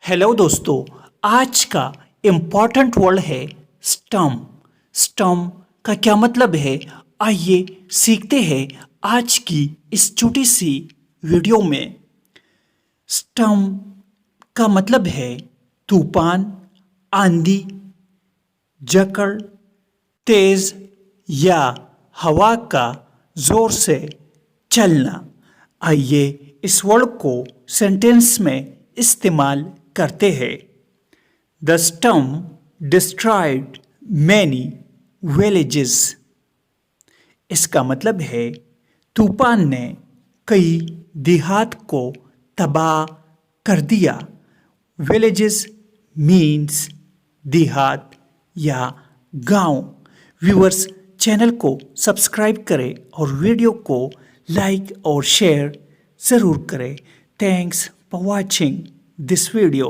Hello दोस्तों, आज का इम्पॉर्टेंट वर्ड है स्टम। स्टम का क्या मतलब है, आइए सीखते हैं आज की इस छोटी सी वीडियो में। स्टम का मतलब है तूफान, आंधी, जकड़, तेज या हवा का जोर से चलना। आइए इस वर्ड को सेंटेंस में इस्तेमाल करते हैं। The storm destroyed many villages. इसका मतलब है तूफान ने कई देहात को तबाह कर दिया। विलेजेस मीन्स देहात या गांव। व्यूअर्स, चैनल को सब्सक्राइब करें और वीडियो को लाइक और शेयर ज़रूर करें। Thanks for watching this video.